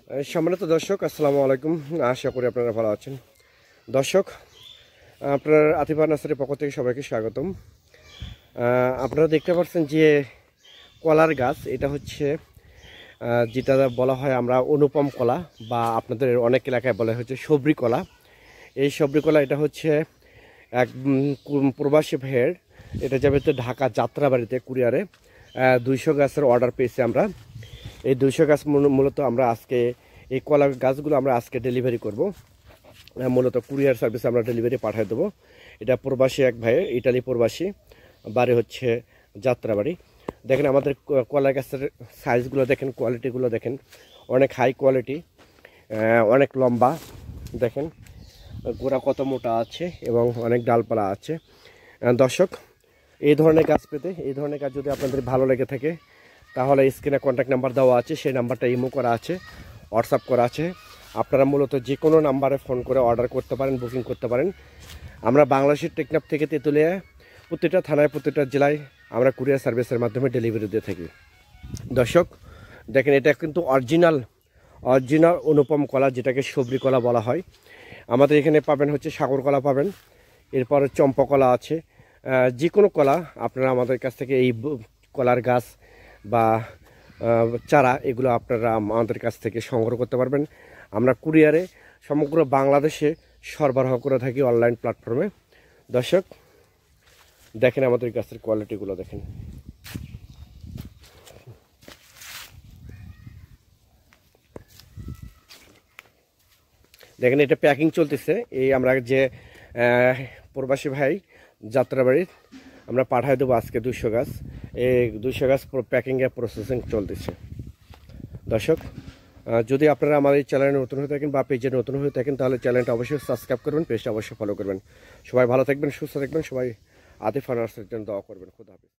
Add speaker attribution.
Speaker 1: সম্মানিত দর্শক, আসসালামু আলাইকুম। আশা করি আপনারা ভালো আছেন। দর্শক, আপনার আতিফা নার্সারির পক্ষ থেকে সবাইকে স্বাগতম। আপনারা দেখতে পাচ্ছেন যে কলার গাছ, এটা হচ্ছে যেটা বলা হয় আমরা অনুপম কলা, বা আপনাদের অনেক এলাকায় বলা হচ্ছে সবরি কলা। এই সবরি কলা এটা হচ্ছে এক প্রবাসী ভাইয়ের, এটা যাবে তো ঢাকা যাত্রাবাড়িতে কুরিয়ারে 200 গাছের অর্ডার পেয়েছি আমরা। এই 200 গাছ মূলত আমরা আজকে এই কলা গাছগুলো আমরা আজকে ডেলিভারি করব। মূলত কুরিয়ার সার্ভিসে আমরা ডেলিভারি পাঠিয়ে দেবো। এটা প্রবাসী এক ভাইয়ের, ইটালি প্রবাসী, বাড়ি হচ্ছে যাত্রাবাড়ি। দেখেন আমাদের কলা গাছের সাইজগুলো দেখেন, কোয়ালিটিগুলো দেখেন, অনেক হাই কোয়ালিটি, অনেক লম্বা। দেখেন গোড়া কত মোটা আছে এবং অনেক ডালপালা আছে। দর্শক, এই ধরনের গাছ পেতে, এই ধরনের গাছ যদি আপনাদের ভালো লেগে থাকে তাহলে স্ক্রিনে কন্ট্যাক্ট নাম্বার দেওয়া আছে, সেই নাম্বারটা ইমো করা আছে, হোয়াটসঅ্যাপ করা আছে। আপনারা মূলত যে কোনো নাম্বারে ফোন করে অর্ডার করতে পারেন, বুকিং করতে পারেন। আমরা বাংলাদেশের টেকনাফ থেকে তেঁতুলিয়া প্রতিটা থানায়, প্রতিটা জেলায় আমরা কুরিয়ার সার্ভিসের মাধ্যমে ডেলিভারি দিয়ে থাকি। দর্শক দেখেন, এটা কিন্তু অরিজিনাল অনুপম কলা, যেটাকে সবরি কলা বলা হয়। আমাদের এখানে পাবেন হচ্ছে সাগর কলা পাবেন, এরপর চম্পা কলা আছে। যে কোনো কলা আপনারা আমাদের কাছ থেকে, এই কলার গাছ বা চারা, এগুলো আপনারা আমাদের কাছ থেকে সংগ্রহ করতে পারবেন। আমরা কুরিয়ারে সমগ্র বাংলাদেশে সরবরাহ করে থাকি অনলাইন প্ল্যাটফর্মে। দর্শক দেখেন আমাদের গাছের কোয়ালিটিগুলো দেখেন। দেখেন এটা প্যাকিং চলতেছে। এই আমরা যে প্রবাসী ভাই যাত্রাবাড়ির, আমরা পাঠিয়ে দেবো আজকে 200 গাছ। এই 200 গাছ প্যাকিংয়ের প্রসেসিং চলতেছে। দর্শক, যদি আপনারা আমাদের চ্যানেলে নতুন হয়ে থাকেন বা পেজে নতুন হয়ে থাকেন, তাহলে চ্যানেলটা অবশ্যই সাবস্ক্রাইব করবেন, পেজটা অবশ্যই ফলো করবেন। সবাই ভালো থাকবেন, সুস্থ থাকবেন। সবাই আতিফা নার্সারির জন্য দোয়া করবেন। খুদা হাফেজ।